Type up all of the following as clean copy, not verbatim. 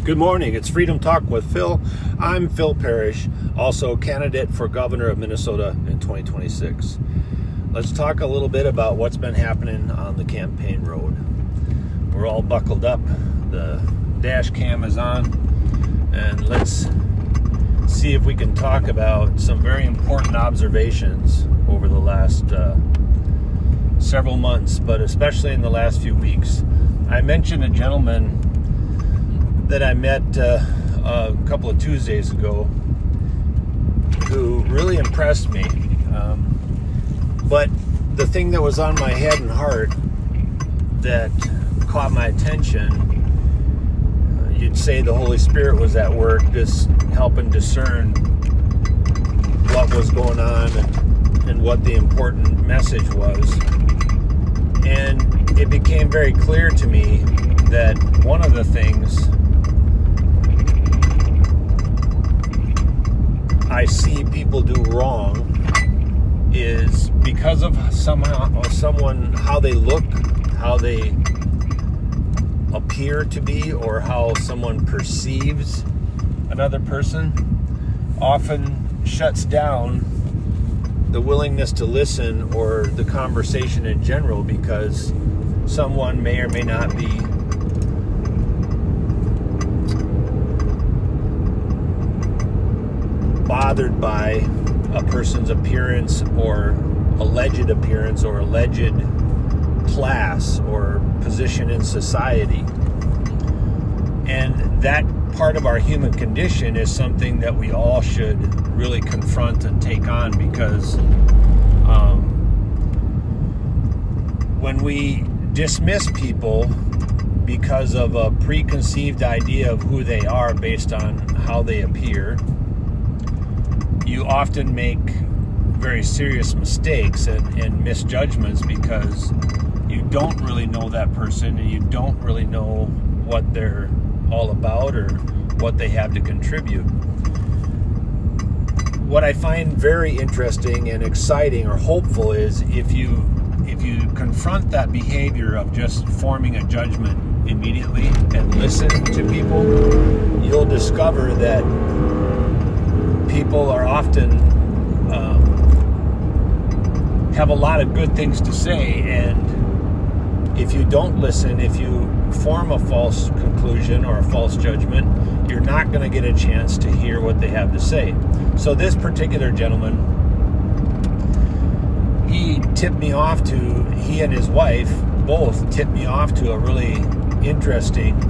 Good morning. It's Freedom Talk with Phil. I'm Phil Parrish, also candidate for governor of Minnesota in 2026. Let's talk a little bit about what's been happening on the campaign road. We're all buckled up. The dash cam is on. And let's see if we can talk about some very important observations over the last several months, but especially in the last few weeks. I mentioned a gentleman that I met a couple of Tuesdays ago who really impressed me. But the thing that was on my head and heart that caught my attention, you'd say the Holy Spirit was at work just helping discern what was going on and what the important message was. And it became very clear to me that one of the things I see people do wrong is because of how they look, how they appear to be, or how someone perceives another person, often shuts down the willingness to listen or the conversation in general, because someone may or may not be bothered by a person's appearance or alleged class or position in society. And that part of our human condition is something that we all should really confront and take on, because when we dismiss people because of a preconceived idea of who they are based on how they appear, you often make very serious mistakes and misjudgments, because you don't really know that person and you don't really know what they're all about or what they have to contribute. What I find very interesting and exciting or hopeful is if you confront that behavior of just forming a judgment immediately and listen to people, you'll discover that people are often have a lot of good things to say, and if you don't listen, if you form a false conclusion or a false judgment, you're not going to get a chance to hear what they have to say. So this particular gentleman, he and his wife both tipped me off to a really interesting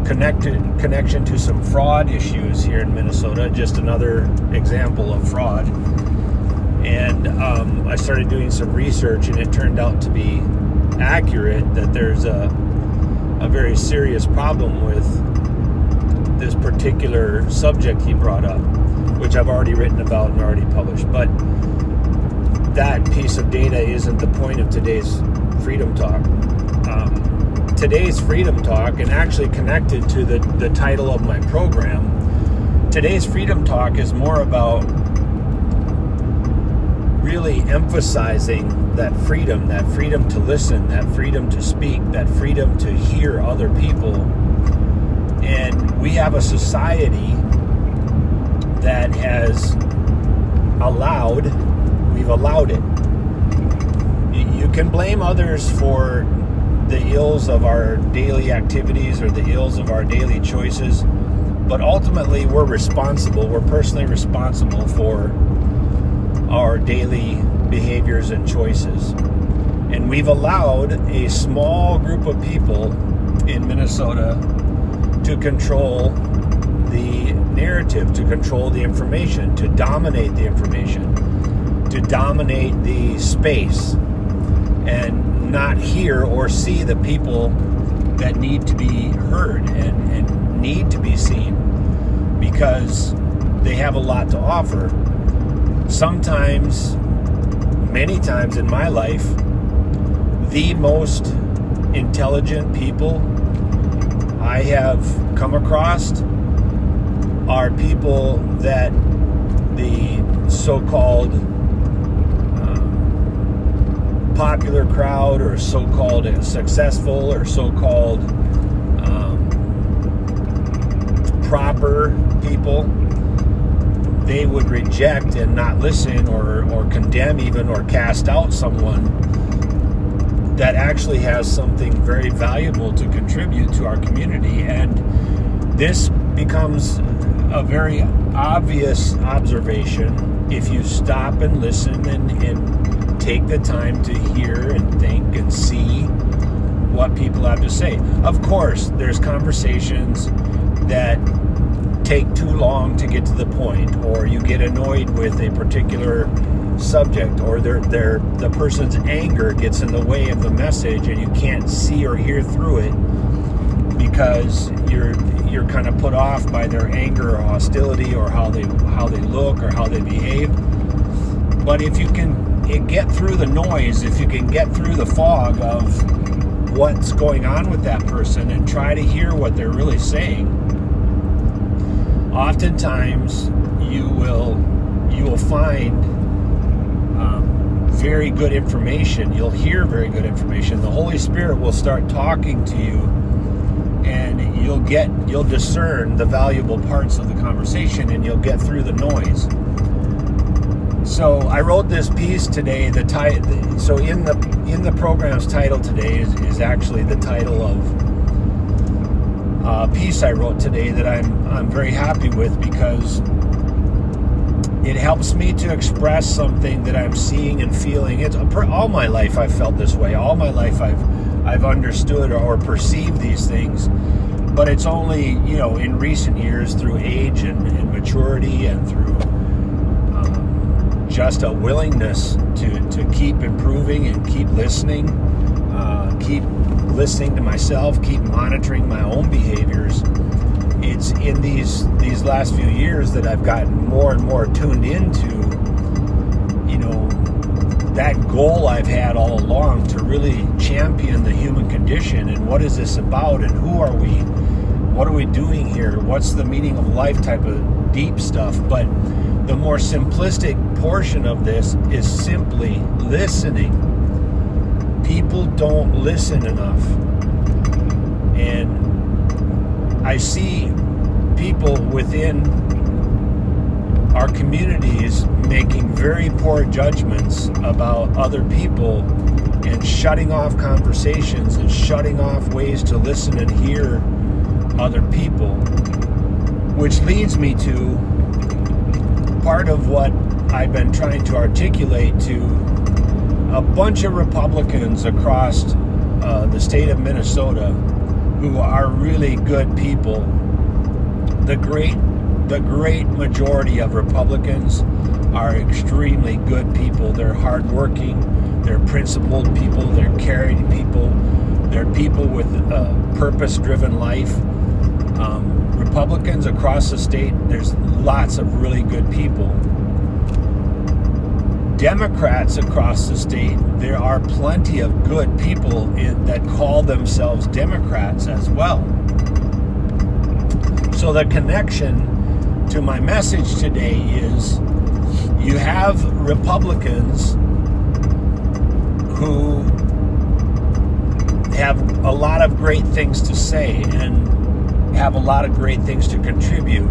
connection to some fraud issues here in Minnesota. Just another example of fraud. And I started doing some research, and it turned out to be accurate that there's a very serious problem with this particular subject he brought up, which I've already written about and already published. But that piece of data isn't the point of today's Freedom Talk. Today's Freedom Talk, and actually connected to the title of my program, today's Freedom Talk is more about really emphasizing that freedom to listen, that freedom to speak, that freedom to hear other people. And we have a society that has we've allowed it. You can blame others for the ills of our daily activities or the ills of our daily choices, but ultimately we're personally responsible for our daily behaviors and choices. And we've allowed a small group of people in Minnesota to control the narrative, to control the information, to dominate the information, to dominate the space, and not hear or see the people that need to be heard and need to be seen, because they have a lot to offer. Sometimes, many times in my life, the most intelligent people I have come across are people that the so-called popular crowd, or so-called successful, or so-called people, they would reject and not listen or condemn even or cast out someone that actually has something very valuable to contribute to our community. And this becomes a very obvious observation if you stop and listen and take the time to hear and think and see what people have to say. Of course, there's conversations that take too long to get to the point, or you get annoyed with a particular subject, or the person's anger gets in the way of the message and you can't see or hear through it because you're kind of put off by their anger or hostility or how they look or how they behave. But if you can get through the noise, if you can get through the fog of what's going on with that person and try to hear what they're really saying, oftentimes you will find very good information. You'll hear very good information. The Holy Spirit will start talking to you, and you'll discern the valuable parts of the conversation, and you'll get through the noise. So I wrote this piece today. So in the program's title today is actually the title of a piece I wrote today that I'm very happy with, because it helps me to express something that I'm seeing and feeling. All my life I've felt this way. All my life I've understood or perceived these things. But it's only, in recent years, through age and maturity and through just a willingness to keep improving and keep listening to myself, keep monitoring my own behaviors. It's in these last few years that I've gotten more and more tuned into, that goal I've had all along to really champion the human condition and what is this about and who are we? What are we doing here? What's the meaning of life type of deep stuff? But the more simplistic portion of this is simply listening. People don't listen enough. And I see people within our communities making very poor judgments about other people and shutting off conversations and shutting off ways to listen and hear other people, which leads me to part of what I've been trying to articulate to a bunch of Republicans across the state of Minnesota who are really good people. The great majority of Republicans are extremely good people. They're hardworking, they're principled people, they're caring people, they're people with a purpose-driven life. Republicans across the state, there's lots of really good people. Democrats across the state, there are plenty of good people that call themselves Democrats as well. So the connection to my message today is you have Republicans who have a lot of great things to say and have a lot of great things to contribute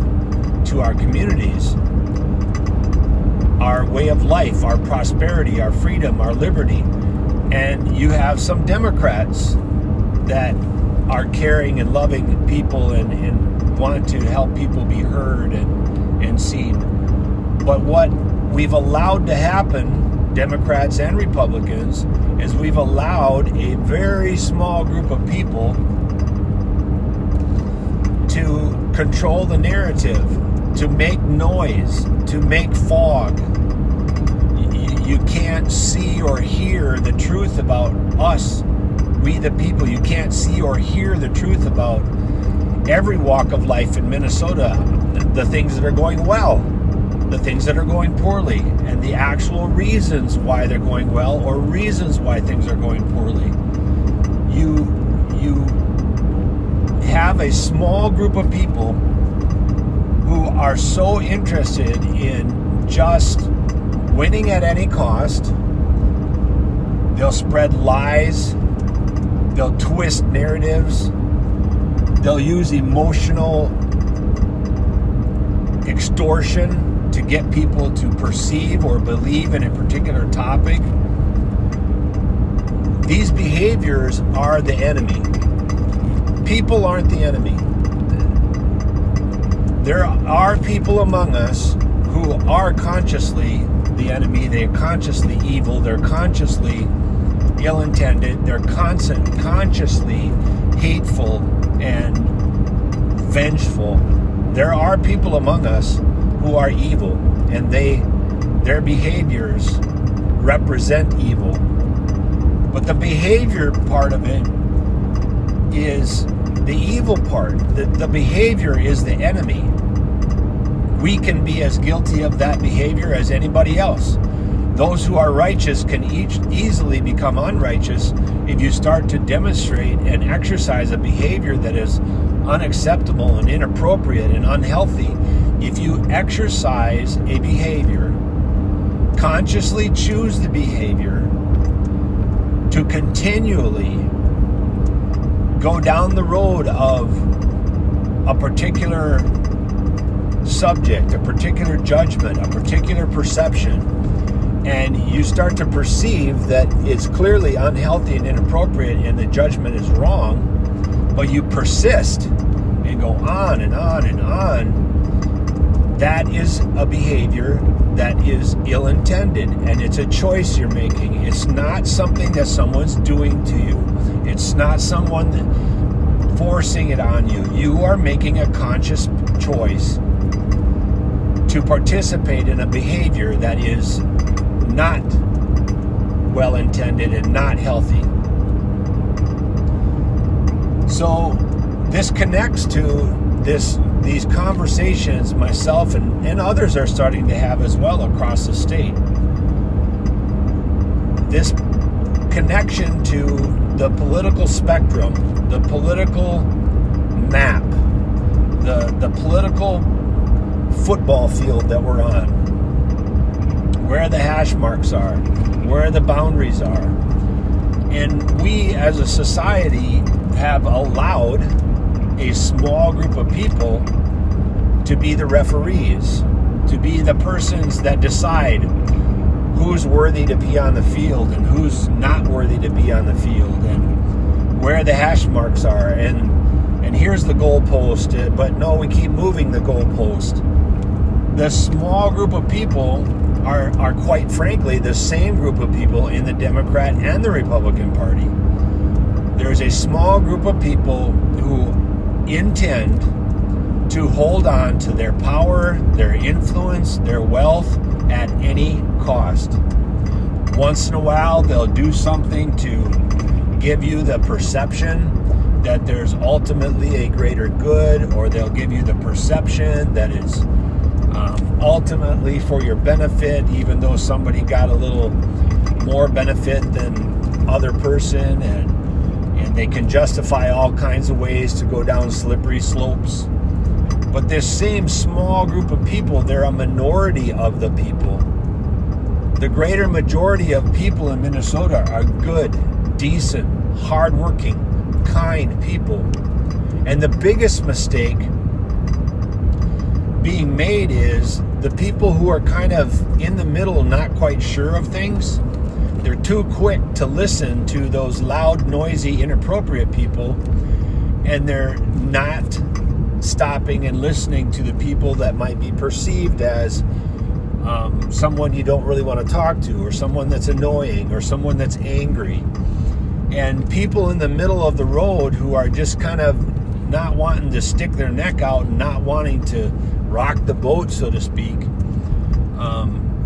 to our communities, our way of life, our prosperity, our freedom, our liberty. And you have some Democrats that are caring and loving people and want to help people be heard and seen. But what we've allowed to happen, Democrats and Republicans, is we've allowed a very small group of people to control the narrative, to make noise, to make fog. You can't see or hear the truth about us, we the people. You can't see or hear the truth about every walk of life in Minnesota, the things that are going well, the things that are going poorly, and the actual reasons why they're going well or reasons why things are going poorly. You have a small group of people who are so interested in just winning at any cost. They'll spread lies, they'll twist narratives, they'll use emotional extortion to get people to perceive or believe in a particular topic. These behaviors are the enemy. People aren't the enemy. There are people among us who are consciously the enemy. They're consciously evil. They're consciously ill-intended. They're consciously hateful and vengeful. There are people among us who are evil, and their behaviors represent evil. But the behavior part of it is the evil part. The behavior is the enemy. We can be as guilty of that behavior as anybody else. Those who are righteous can easily become unrighteous if you start to demonstrate and exercise a behavior that is unacceptable and inappropriate and unhealthy. If you exercise a behavior, consciously choose the behavior to continually go down the road of a particular subject, a particular judgment, a particular perception, and you start to perceive that it's clearly unhealthy and inappropriate and the judgment is wrong, but you persist and go on and on and on, that is a behavior that is ill-intended, and it's a choice you're making. It's not something that someone's doing to you. It's not someone forcing it on you. You are making a conscious choice to participate in a behavior that is not well-intended and not healthy. So this connects to these conversations myself and others are starting to have as well across the state. This connection to the political spectrum, the political map, the political football field that we're on, where the hash marks are, where the boundaries are. And we as a society have allowed a small group of people to be the referees, to be the persons that decide who's worthy to be on the field and who's not worthy to be on the field, and where the hash marks are, and here's the goalpost, but no, we keep moving the goalpost. The small group of people are quite frankly the same group of people in the Democrat and the Republican Party. There's a small group of people who intend to hold on to their power, their influence, their wealth at any cost. Once in a while, they'll do something to give you the perception that there's ultimately a greater good, or they'll give you the perception that it's ultimately for your benefit, even though somebody got a little more benefit than other person, and they can justify all kinds of ways to go down slippery slopes. But this same small group of people, they're a minority of the people. The greater majority of people in Minnesota are good, decent, hardworking, kind people. And the biggest mistake being made is the people who are kind of in the middle, not quite sure of things. They're too quick to listen to those loud, noisy, inappropriate people, and they're not stopping and listening to the people that might be perceived as someone you don't really want to talk to, or someone that's annoying, or someone that's angry. And people in the middle of the road who are just kind of not wanting to stick their neck out and not wanting to rock the boat, so to speak.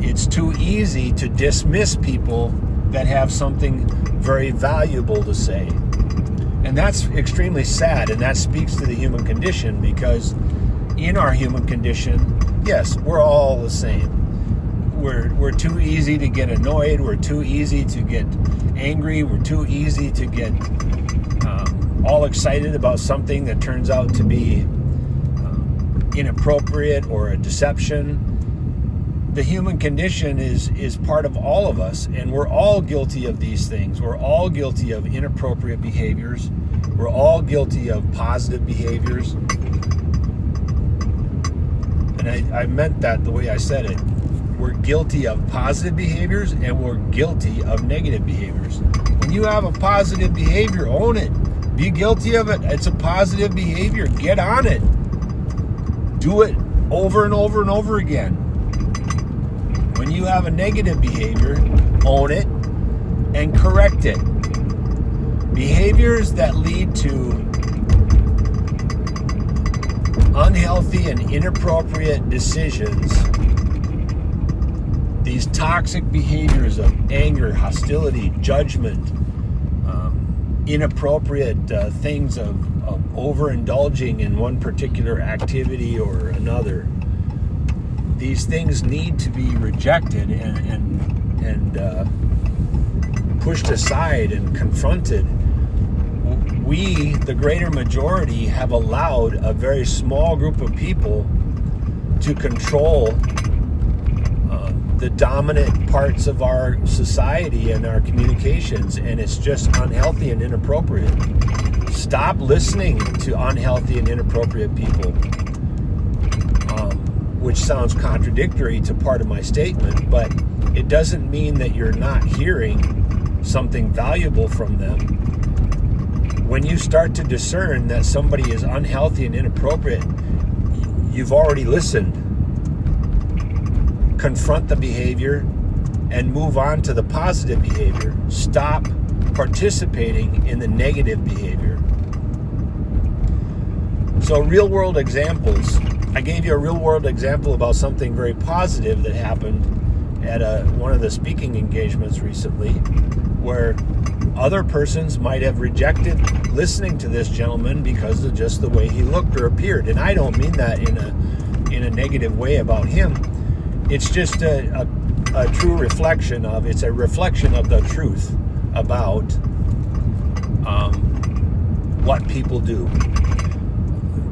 It's too easy to dismiss people that have something very valuable to say. And that's extremely sad, and that speaks to the human condition, because in our human condition, yes, we're all the same. We're too easy to get annoyed, we're too easy to get angry, we're too easy to get all excited about something that turns out to be inappropriate or a deception. The human condition is part of all of us, and we're all guilty of these things. We're all guilty of inappropriate behaviors. We're all guilty of positive behaviors. and I meant that the way I said it. We're guilty of positive behaviors and we're guilty of negative behaviors. When you have a positive behavior, own it. Be guilty of it. It's a positive behavior. Get on it. Do it over and over and over again. When you have a negative behavior, own it and correct it. Behaviors that lead to unhealthy and inappropriate decisions, these toxic behaviors of anger, hostility, judgment, inappropriate things of overindulging in one particular activity or another. These things need to be rejected and pushed aside and confronted. We, the greater majority, have allowed a very small group of people to control the dominant parts of our society and our communications, and it's just unhealthy and inappropriate. Stop listening to unhealthy and inappropriate people, which sounds contradictory to part of my statement, but it doesn't mean that you're not hearing something valuable from them. When you start to discern that somebody is unhealthy and inappropriate, you've already listened. Confront the behavior and move on to the positive behavior. Stop participating in the negative behavior. So real world examples. I gave you a real world example about something very positive that happened at one of the speaking engagements recently, where other persons might have rejected listening to this gentleman because of just the way he looked or appeared. And I don't mean that in a negative way about him. It's just a true reflection of, it's a reflection of the truth about what people do.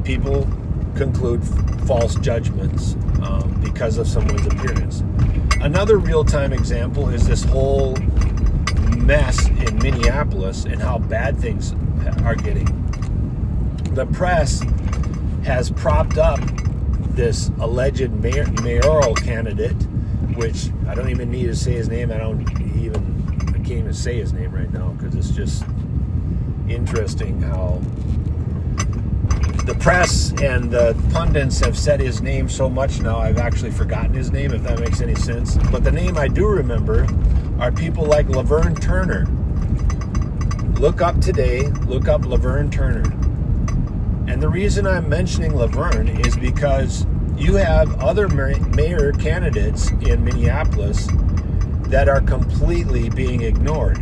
People conclude false judgments because of someone's appearance. Another real-time example is this whole mess in Minneapolis and how bad things are getting. The press has propped up this alleged mayoral candidate, which I don't even need to say his name. I can't even say his name right now because it's just interesting how the press and the pundits have said his name so much now, I've actually forgotten his name, if that makes any sense. But the name I do remember are people like Laverne Turner. Look up Laverne Turner. And the reason I'm mentioning Laverne is because you have other mayor candidates in Minneapolis that are completely being ignored.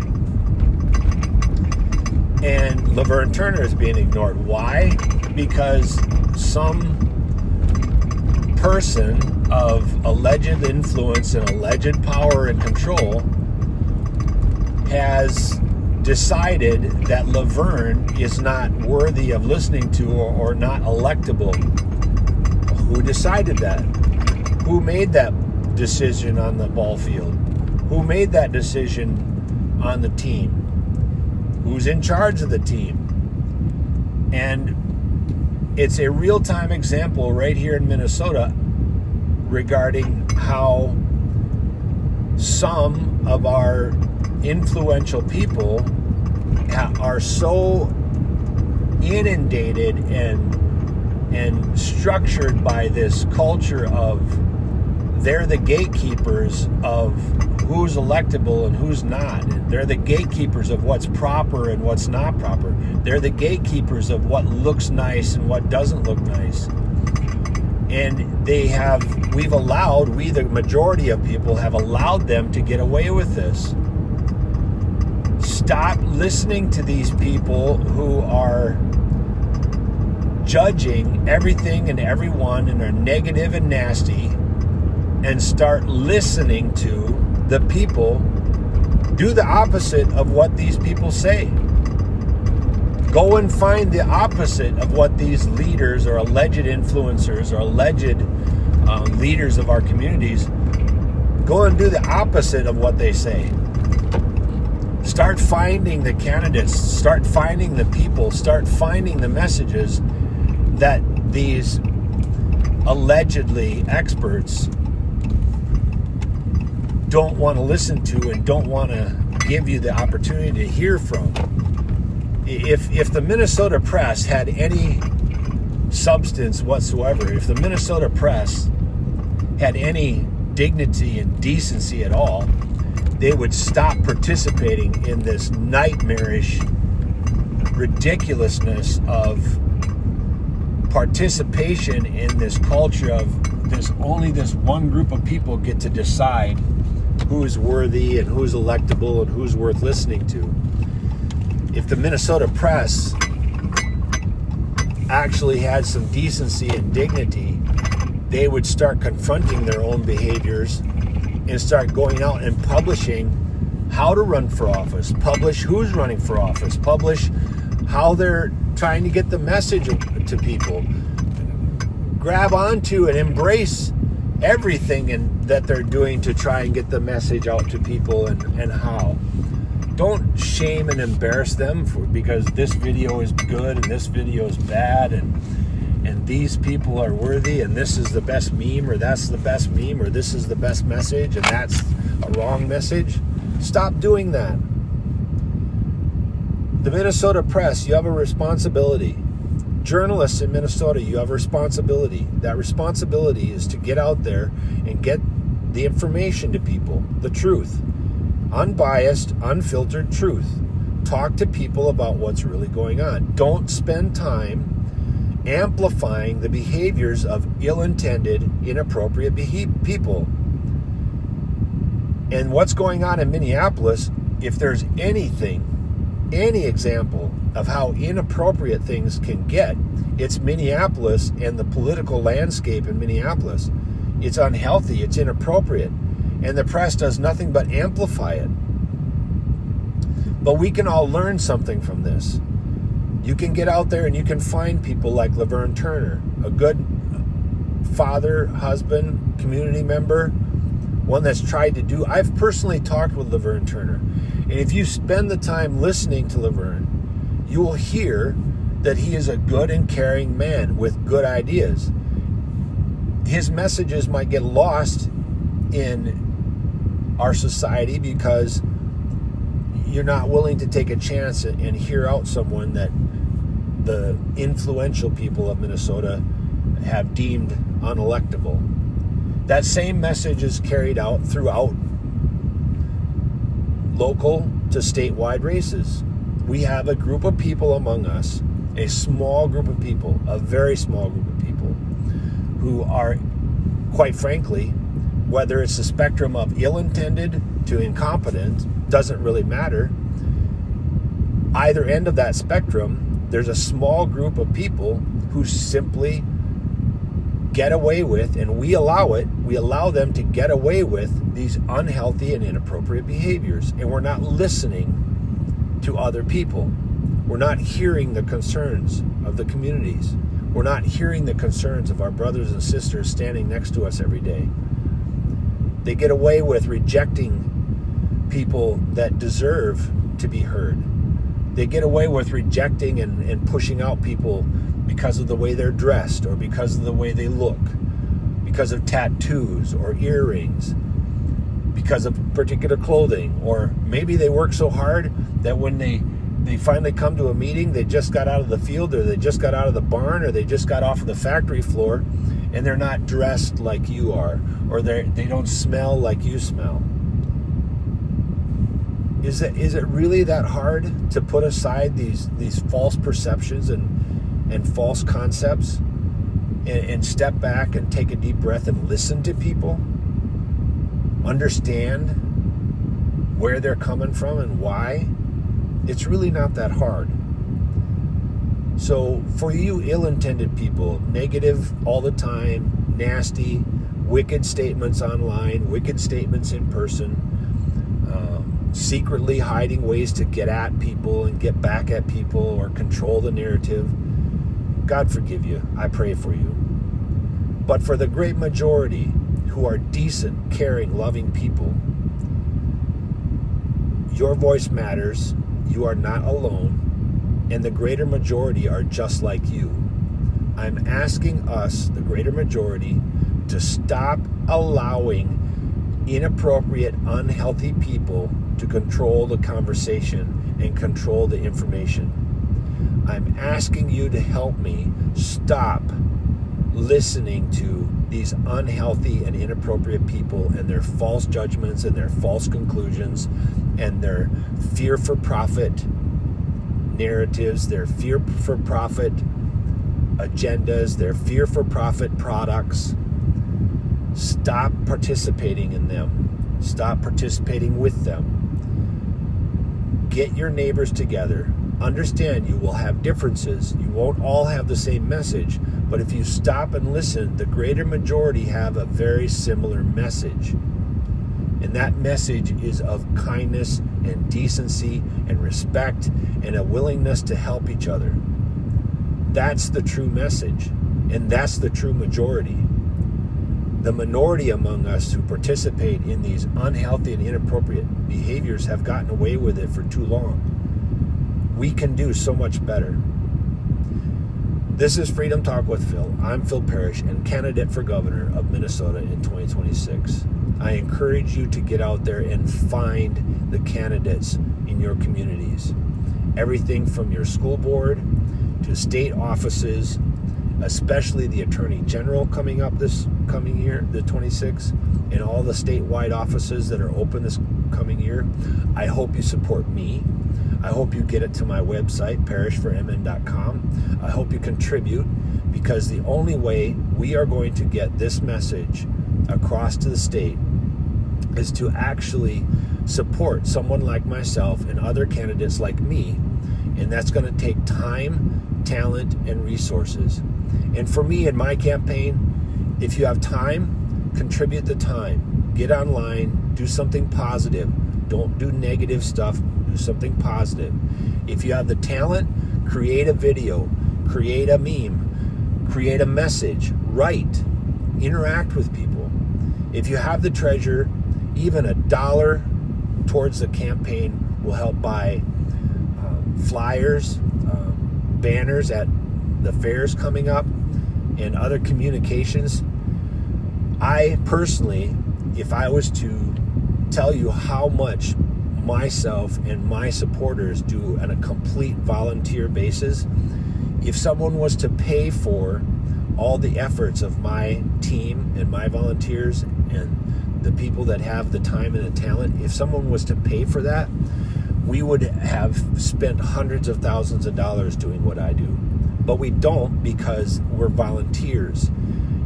And Laverne Turner is being ignored. Why? Because some person of alleged influence and alleged power and control has decided that Laverne is not worthy of listening to or not electable. Who decided that? Who made that decision on the ball field? Who made that decision on the team? Who's in charge of the team? And it's a real-time example right here in Minnesota regarding how some of our influential people are so inundated and structured by this culture of they're the gatekeepers of who's electable and who's not. They're the gatekeepers of what's proper and what's not proper. They're the gatekeepers of what looks nice and what doesn't look nice. And we the majority of people have allowed them to get away with this. Stop listening to these people who are judging everything and everyone and are negative and nasty, and start listening to the people. Do the opposite of what these people say. Go and find the opposite of what these leaders or alleged influencers or alleged leaders of our communities. Go and do the opposite of what they say. Start finding the candidates, start finding the people, start finding the messages that these allegedly experts don't want to listen to and don't want to give you the opportunity to hear from. If the Minnesota press had any substance whatsoever, if the Minnesota press had any dignity and decency at all, they would stop participating in this nightmarish ridiculousness of participation in this culture of only this one group of people get to decide who is worthy and who's electable and who's worth listening to. If the Minnesota press actually had some decency and dignity, they would start confronting their own behaviors and start going out and publishing how to run for office, publish who's running for office, publish how they're trying to get the message to people, grab onto and embrace everything that they're doing to try and get the message out to people and how. Don't shame and embarrass them because this video is good and this video is bad and these people are worthy and this is the best meme or that's the best meme or this is the best message and that's a wrong message. Stop doing that. The Minnesota press, you have a responsibility. Journalists in Minnesota, you have a responsibility. That responsibility is to get out there and get the information to people, the truth. Unbiased, unfiltered truth. Talk to people about what's really going on. Don't spend time amplifying the behaviors of ill-intended, inappropriate people. And what's going on in Minneapolis, if there's anything, any example of how inappropriate things can get, it's Minneapolis and the political landscape in Minneapolis. It's unhealthy, it's inappropriate, and the press does nothing but amplify it. But we can all learn something from this. You can get out there and you can find people like Laverne Turner, a good father, husband, community member, one that's tried to do. I've personally talked with Laverne Turner. And if you spend the time listening to Laverne, you will hear that he is a good and caring man with good ideas. His messages might get lost in our society because you're not willing to take a chance and hear out someone that the influential people of Minnesota have deemed unelectable. That same message is carried out throughout local to statewide races. We have a group of people among us, a small group of people, a very small group of people, who are, quite frankly, whether it's the spectrum of ill-intended to incompetent, doesn't really matter. Either end of that spectrum, there's a small group of people who simply get away with, and we allow them to get away with these unhealthy and inappropriate behaviors. And we're not listening to other people. We're not hearing the concerns of the communities. We're not hearing the concerns of our brothers and sisters standing next to us every day. They get away with rejecting people that deserve to be heard. They get away with rejecting and pushing out people because of the way they're dressed or because of the way they look, because of tattoos or earrings, because of particular clothing, or maybe they work so hard that when they finally come to a meeting, they just got out of the field or they just got out of the barn or they just got off of the factory floor and they're not dressed like you are, or they don't smell like you smell. Is it really that hard to put aside these false perceptions and false concepts and step back and take a deep breath and listen to people? Understand where they're coming from and why? It's really not that hard. So for you ill-intended people, negative all the time, nasty, wicked statements online, wicked statements in person, secretly hiding ways to get at people and get back at people or control the narrative, God forgive you. I pray for you. But for the great majority who are decent, caring, loving people, your voice matters. You are not alone. And the greater majority are just like you. I'm asking us, the greater majority, to stop allowing inappropriate, unhealthy people to control the conversation and control the information. I'm asking you to help me stop listening to these unhealthy and inappropriate people and their false judgments and their false conclusions and their fear for profit narratives, their fear for profit agendas, their fear for profit products. Stop participating in them. Stop participating with them. Get your neighbors together. Understand you will have differences. You won't all have the same message, but if you stop and listen, the greater majority have a very similar message. And that message is of kindness and decency and respect and a willingness to help each other. That's the true message, and that's the true majority. The minority among us who participate in these unhealthy and inappropriate behaviors have gotten away with it for too long. We can do so much better. This is Freedom Talk with Phil. I'm Phil Parrish and candidate for governor of Minnesota in 2026. I encourage you to get out there and find the candidates in your communities. Everything from your school board to state offices, especially the Attorney General coming up this coming year, the 26th, and all the statewide offices that are open this coming year. I hope you support me. I hope you get it to my website, parishformn.com. I hope you contribute, because the only way we are going to get this message across to the state is to actually support someone like myself and other candidates like me, and that's going to take time, talent, and resources. And for me in my campaign, if you have time, contribute the time. Get online, do something positive. Don't do negative stuff, do something positive. If you have the talent, create a video, create a meme, create a message, write, interact with people. If you have the treasure, even $1 towards the campaign will help buy flyers, banners at the fairs coming up, and other communications. I personally, if I was to tell you how much myself and my supporters do on a complete volunteer basis, if someone was to pay for all the efforts of my team and my volunteers and the people that have the time and the talent, if someone was to pay for that, we would have spent hundreds of thousands of dollars doing what I do. But we don't, because we're volunteers,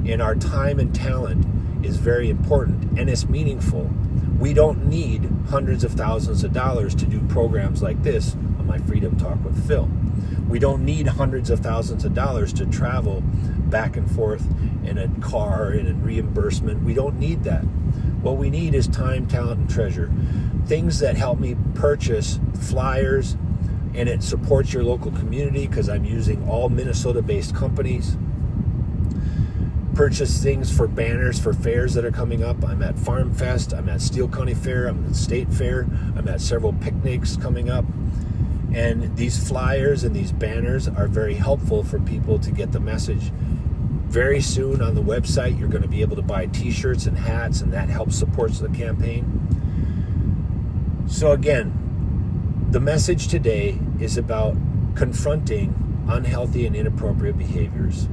and our time and talent is very important and it's meaningful. We don't need hundreds of thousands of dollars to do programs like this on my Freedom Talk with Phil. We don't need hundreds of thousands of dollars to travel back and forth in a car and in reimbursement. We don't need that. What we need is time, talent, and treasure. Things that help me purchase flyers, and it supports your local community because I'm using all Minnesota-based companies. Purchase things for banners for fairs that are coming up. I'm at Farm Fest, I'm at Steele County Fair, I'm at State Fair, I'm at several picnics coming up. And these flyers and these banners are very helpful for people to get the message. Very soon on the website, you're going to be able to buy t-shirts and hats, and that helps support the campaign. So again, the message today is about confronting unhealthy and inappropriate behaviors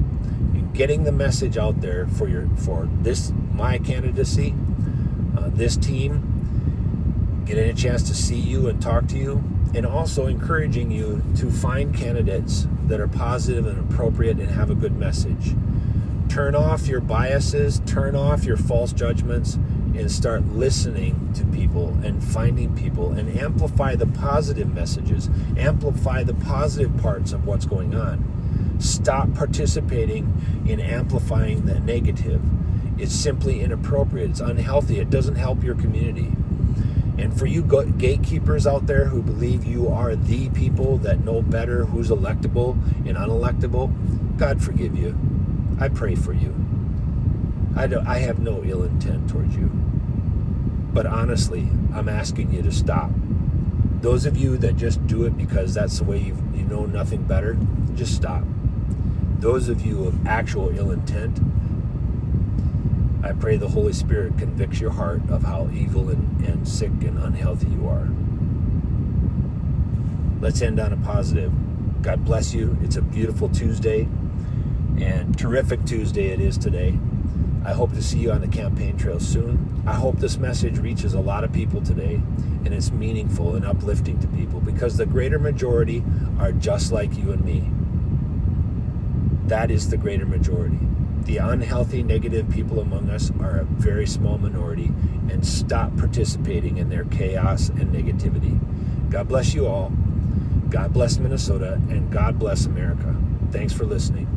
and getting the message out there for my candidacy, this team, getting a chance to see you and talk to you, and also encouraging you to find candidates that are positive and appropriate and have a good message. Turn off your biases, turn off your false judgments, and start listening to people and finding people, and amplify the positive messages, amplify the positive parts of what's going on. Stop participating in amplifying the negative. It's simply inappropriate. It's unhealthy. It doesn't help your community. And for you gatekeepers out there who believe you are the people that know better who's electable and unelectable, God forgive you. I pray for you. I have no ill intent towards you. But honestly, I'm asking you to stop. Those of you that just do it because that's the way you know nothing better, just stop. those of you of actual ill intent, I pray the Holy Spirit convicts your heart of how evil and sick and unhealthy you are. Let's end on a positive. God bless you. It's a beautiful Tuesday, and terrific Tuesday it is today. I hope to see you on the campaign trail soon. I hope this message reaches a lot of people today, and it's meaningful and uplifting to people, because the greater majority are just like you and me. That is the greater majority. The unhealthy, negative people among us are a very small minority, and stop participating in their chaos and negativity. God bless you all. God bless Minnesota, and God bless America. Thanks for listening.